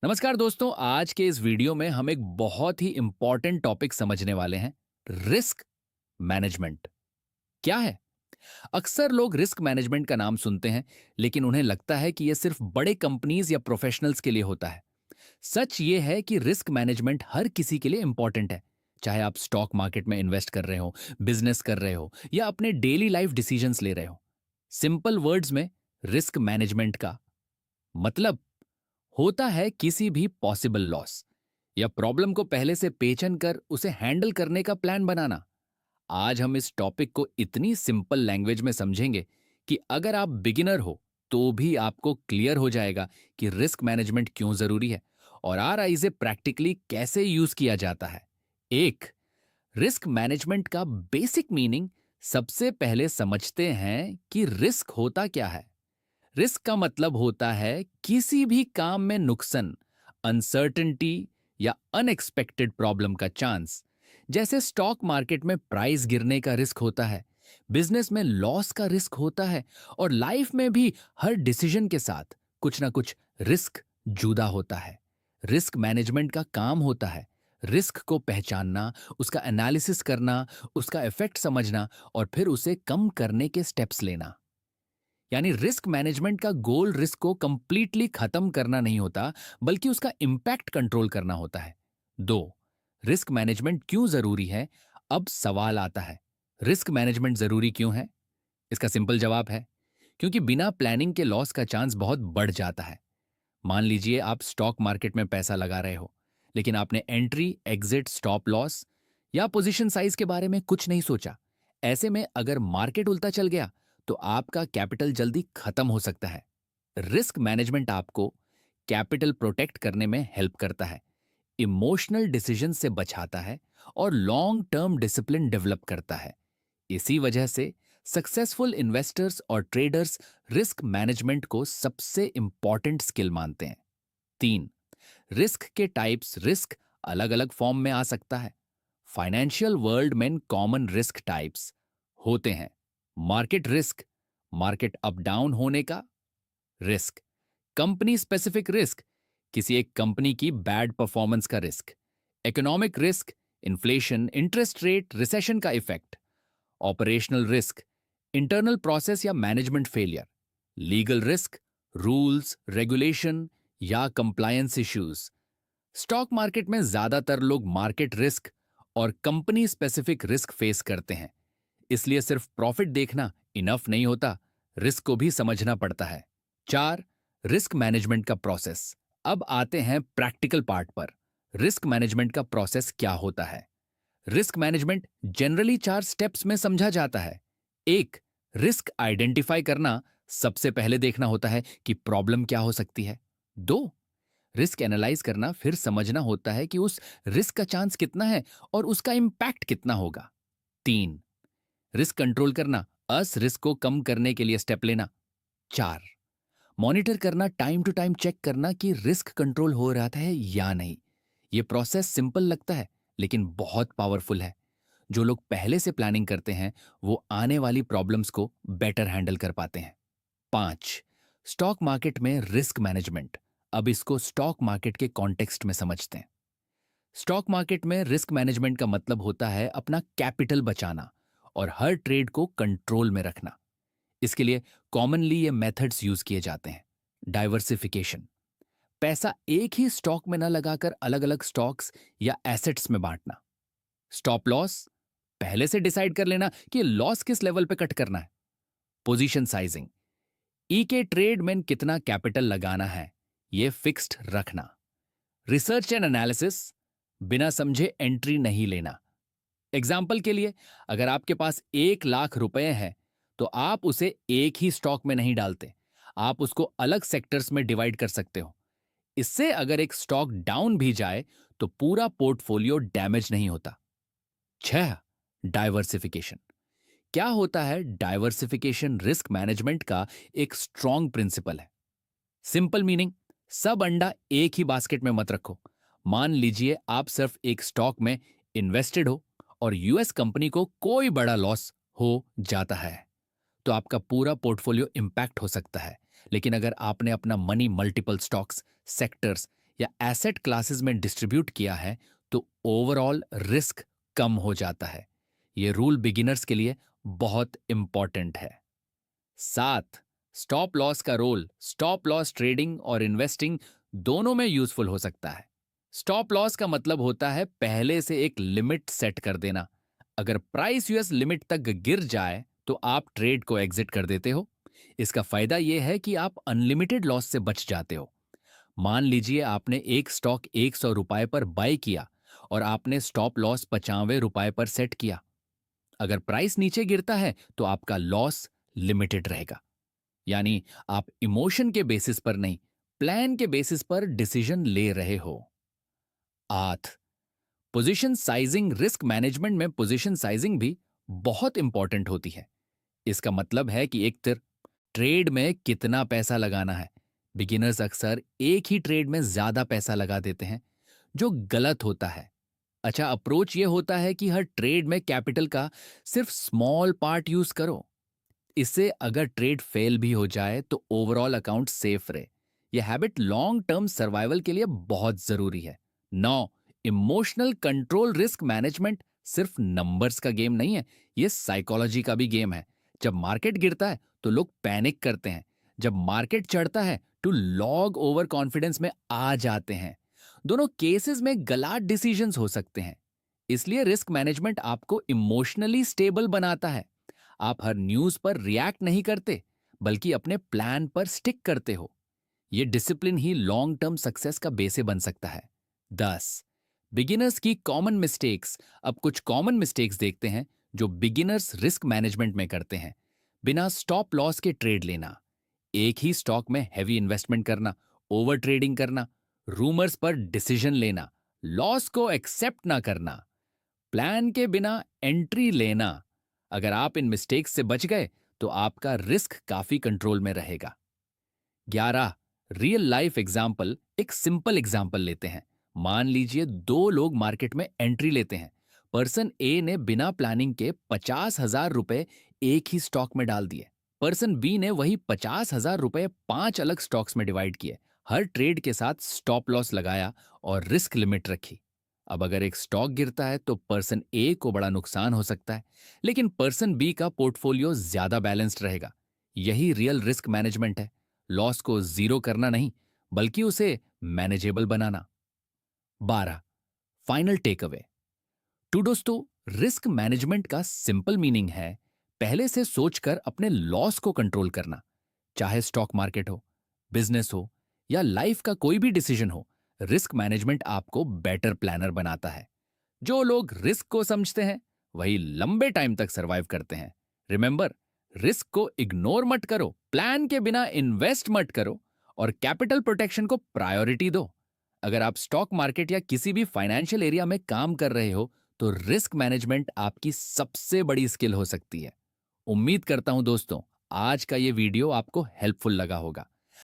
नमस्कार दोस्तों, आज के इस वीडियो में हम एक बहुत ही इंपॉर्टेंट टॉपिक समझने वाले हैं। रिस्क मैनेजमेंट क्या है? अक्सर लोग रिस्क मैनेजमेंट का नाम सुनते हैं, लेकिन उन्हें लगता है कि यह सिर्फ बड़े कंपनीज या प्रोफेशनल्स के लिए होता है। सच ये है कि रिस्क मैनेजमेंट हर किसी के लिए इंपॉर्टेंट है। चाहे आप स्टॉक मार्केट में इन्वेस्ट कर रहे हो, बिजनेस कर रहे हो या अपने डेली लाइफ डिसीजंस ले रहे हो। सिंपल वर्ड्स में, रिस्क मैनेजमेंट का मतलब होता है किसी भी पॉसिबल लॉस या प्रॉब्लम को पहले से पेचन कर उसे हैंडल करने का प्लान बनाना। आज हम इस टॉपिक को इतनी सिंपल लैंग्वेज में समझेंगे कि अगर आप बिगिनर हो तो भी आपको क्लियर हो जाएगा कि रिस्क मैनेजमेंट क्यों जरूरी है और इसे प्रैक्टिकली कैसे यूज किया जाता है। एक, रिस्क मैनेजमेंट का बेसिक मीनिंग सबसे पहले समझते हैं कि रिस्क होता क्या है। रिस्क का मतलब होता है किसी भी काम में नुकसान, अनसर्टेनिटी या अनएक्सपेक्टेड प्रॉब्लम का चांस। जैसे स्टॉक मार्केट में प्राइस गिरने का रिस्क होता है, बिजनेस में लॉस का रिस्क होता है और लाइफ में भी हर डिसीजन के साथ कुछ ना कुछ रिस्क जुदा होता है। रिस्क मैनेजमेंट का काम होता है रिस्क को पहचानना, उसका एनालिसिस करना, उसका इफेक्ट समझना और फिर उसे कम करने के स्टेप्स लेना। यानी रिस्क मैनेजमेंट का गोल रिस्क को कंप्लीटली खत्म करना नहीं होता, बल्कि उसका इंपैक्ट कंट्रोल करना होता है। दो, रिस्क मैनेजमेंट क्यों जरूरी है? अब सवाल आता है, रिस्क मैनेजमेंट जरूरी क्यों है? इसका सिंपल जवाब है, क्योंकि बिना प्लानिंग के लॉस का चांस बहुत बढ़ जाता है। मान लीजिए आप स्टॉक मार्केट में पैसा लगा रहे हो, लेकिन आपने एंट्री, एग्जिट, स्टॉप लॉस या पोजीशन साइज के बारे में कुछ नहीं सोचा। ऐसे में अगर मार्केट उल्टा चल गया तो आपका कैपिटल जल्दी खत्म हो सकता है। रिस्क मैनेजमेंट आपको कैपिटल प्रोटेक्ट करने में हेल्प करता है, इमोशनल डिसीजन से बचाता है और लॉन्ग टर्म डिसिप्लिन डेवलप करता है। इसी वजह से सक्सेसफुल इन्वेस्टर्स और ट्रेडर्स रिस्क मैनेजमेंट को सबसे इंपॉर्टेंट स्किल मानते हैं। तीन, रिस्क के टाइप्स। रिस्क अलग अलग फॉर्म में आ सकता है। फाइनेंशियल वर्ल्ड में कॉमन रिस्क टाइप्स होते हैं। Market risk, market up down होने का रिस्क। कंपनी स्पेसिफिक रिस्क, किसी एक कंपनी की बैड परफॉर्मेंस का risk. Economic risk, inflation, interest rate, recession का effect. Operational risk, internal process या management failure. Legal risk, rules, regulation या कंप्लायंस इश्यूज। स्टॉक मार्केट में ज्यादातर लोग मार्केट रिस्क और कंपनी स्पेसिफिक रिस्क फेस करते हैं, इसलिए सिर्फ प्रॉफिट देखना इनफ नहीं होता, रिस्क को भी समझना पड़ता है। चार, रिस्क मैनेजमेंट का प्रोसेस। अब आते हैं प्रैक्टिकल पार्ट पर। रिस्क मैनेजमेंट का प्रोसेस क्या होता है? रिस्क मैनेजमेंट जनरली चार स्टेप्स में समझा जाता है। एक, रिस्क आइडेंटिफाई करना। सबसे पहले देखना होता है कि प्रॉब्लम क्या हो सकती है। दो, रिस्क एनालाइज करना, फिर समझना होता है कि उस रिस्क का चांस कितना है और उसका इंपैक्ट कितना होगा। तीन, रिस्क कंट्रोल करना, अस रिस्क को कम करने के लिए स्टेप लेना। चार, मॉनिटर करना, टाइम टू टाइम चेक करना कि रिस्क कंट्रोल हो रहा है या नहीं। यह प्रोसेस सिंपल लगता है लेकिन बहुत पावरफुल है। जो लोग पहले से प्लानिंग करते हैं वो आने वाली प्रॉब्लम्स को बेटर हैंडल कर पाते हैं। पांच, स्टॉक मार्केट में रिस्क मैनेजमेंट। अब इसको स्टॉक मार्केट के कॉन्टेक्स्ट में समझते हैं। स्टॉक मार्केट में रिस्क मैनेजमेंट का मतलब होता है अपना कैपिटल बचाना और हर ट्रेड को कंट्रोल में रखना। इसके लिए कॉमनली ये मेथड्स यूज किए जाते हैं। डाइवर्सिफिकेशन, पैसा एक ही स्टॉक में न लगाकर अलग अलग स्टॉक्स या एसेट्स में बांटना। स्टॉप लॉस, पहले से डिसाइड कर लेना कि लॉस किस लेवल पे कट करना है। पोजीशन साइजिंग, ई के ट्रेड में कितना कैपिटल लगाना है यह फिक्स्ड रखना। रिसर्च एंड एनालिसिस, बिना समझे एंट्री नहीं लेना। एग्जाम्पल के लिए, अगर आपके पास 1 लाख रुपए है तो आप उसे एक ही स्टॉक में नहीं डालते, आप उसको अलग सेक्टर्स में डिवाइड कर सकते हो। इससे अगर एक स्टॉक डाउन भी जाए तो पूरा पोर्टफोलियो डैमेज नहीं होता। छह, डाइवर्सिफिकेशन। क्या होता है डाइवर्सिफिकेशन? रिस्क मैनेजमेंट का एक स्ट्रॉन्ग प्रिंसिपल है। सिंपल मीनिंग, सब अंडा एक ही बास्केट में मत रखो। मान लीजिए आप सिर्फ एक स्टॉक में इन्वेस्टेड हो और यूएस कंपनी को कोई बड़ा लॉस हो जाता है तो आपका पूरा पोर्टफोलियो इंपैक्ट हो सकता है। लेकिन अगर आपने अपना मनी मल्टीपल स्टॉक्स, सेक्टर्स या एसेट क्लासेस में डिस्ट्रीब्यूट किया है तो ओवरऑल रिस्क कम हो जाता है। ये रूल बिगिनर्स के लिए बहुत इंपॉर्टेंट है। 7, स्टॉप लॉस का रोल स्टॉप लॉस ट्रेडिंग और इन्वेस्टिंग दोनों में यूजफुल हो सकता है। स्टॉप लॉस का मतलब होता है पहले से एक लिमिट सेट कर देना। अगर प्राइस यूएस लिमिट तक गिर जाए तो आप ट्रेड को एग्जिट कर देते हो। इसका फायदा यह है कि आप अनलिमिटेड लॉस से बच जाते हो। मान लीजिए आपने एक स्टॉक 100 रुपए पर बाय किया और आपने स्टॉप लॉस 95 रुपए पर सेट किया। अगर प्राइस नीचे गिरता है तो आपका लॉस लिमिटेड रहेगा। यानी आप इमोशन के बेसिस पर नहीं, प्लान के बेसिस पर डिसीजन ले रहे हो। 8, पोजीशन साइजिंग रिस्क मैनेजमेंट में पोजीशन साइजिंग भी बहुत इंपॉर्टेंट होती है। इसका मतलब है कि एक ट्रेड में कितना पैसा लगाना है। बिगिनर्स अक्सर एक ही ट्रेड में ज्यादा पैसा लगा देते हैं, जो गलत होता है। अच्छा अप्रोच यह होता है कि हर ट्रेड में कैपिटल का सिर्फ स्मॉल पार्ट यूज करो। इससे अगर ट्रेड फेल भी हो जाए तो ओवरऑल अकाउंट सेफ रहे। यह हैबिट लॉन्ग टर्म सर्वाइवल के लिए बहुत जरूरी है। 9, इमोशनल कंट्रोल रिस्क मैनेजमेंट सिर्फ नंबर्स का गेम नहीं है, यह साइकोलॉजी का भी गेम है। जब मार्केट गिरता है तो लोग पैनिक करते हैं। जब मार्केट चढ़ता है तो लॉग ओवर कॉन्फिडेंस में आ जाते हैं। दोनों केसेस में गलत डिसीजंस हो सकते हैं। इसलिए रिस्क मैनेजमेंट आपको इमोशनली स्टेबल बनाता है। आप हर न्यूज पर रिएक्ट नहीं करते, बल्कि अपने प्लान पर स्टिक करते हो। यह डिसिप्लिन ही लॉन्ग टर्म सक्सेस का बेस बन सकता है। 10, बिगिनर्स की कॉमन मिस्टेक्स। अब कुछ कॉमन मिस्टेक्स देखते हैं जो बिगिनर्स रिस्क मैनेजमेंट में करते हैं। बिना स्टॉप लॉस के ट्रेड लेना, एक ही स्टॉक में हैवी इन्वेस्टमेंट करना, ओवर ट्रेडिंग करना, रूमर्स पर डिसीजन लेना, लॉस को एक्सेप्ट ना करना, प्लान के बिना एंट्री लेना। अगर आप इन मिस्टेक्स से बच गए तो आपका रिस्क काफी कंट्रोल में रहेगा। 11, रियल लाइफ एग्जाम्पल। एक सिंपल एग्जाम्पल लेते हैं। मान लीजिए दो लोग मार्केट में एंट्री लेते हैं। पर्सन ए ने बिना प्लानिंग के 50,000 रुपए एक ही स्टॉक में डाल दिए। पर्सन बी ने वही 50,000 रुपए 5 अलग स्टॉक्स में डिवाइड किए। हर ट्रेड के साथ स्टॉप लॉस लगाया और रिस्क लिमिट रखी। अब अगर एक स्टॉक गिरता है तो पर्सन ए को बड़ा नुकसान हो सकता है, लेकिन पर्सन बी का पोर्टफोलियो ज्यादा बैलेंस्ड रहेगा। यही रियल रिस्क मैनेजमेंट है। लॉस को जीरो करना नहीं, बल्कि उसे मैनेजेबल बनाना। 12, फाइनल टेक अवे। तो दोस्तों, रिस्क मैनेजमेंट का सिंपल मीनिंग है पहले से सोचकर अपने लॉस को कंट्रोल करना। चाहे स्टॉक मार्केट हो, बिजनेस हो या लाइफ का कोई भी डिसीजन हो, रिस्क मैनेजमेंट आपको बेटर प्लानर बनाता है। जो लोग रिस्क को समझते हैं वही लंबे टाइम तक सरवाइव करते हैं। रिमेंबर, रिस्क को इग्नोर मत करो, प्लान के बिना इन्वेस्ट मत करो और कैपिटल प्रोटेक्शन को प्रायोरिटी दो। अगर आप स्टॉक मार्केट या किसी भी फाइनेंशियल एरिया में काम कर रहे हो तो रिस्क मैनेजमेंट आपकी सबसे बड़ी स्किल हो सकती है। उम्मीद करता हूं दोस्तों, आज का ये वीडियो आपको हेल्पफुल लगा होगा।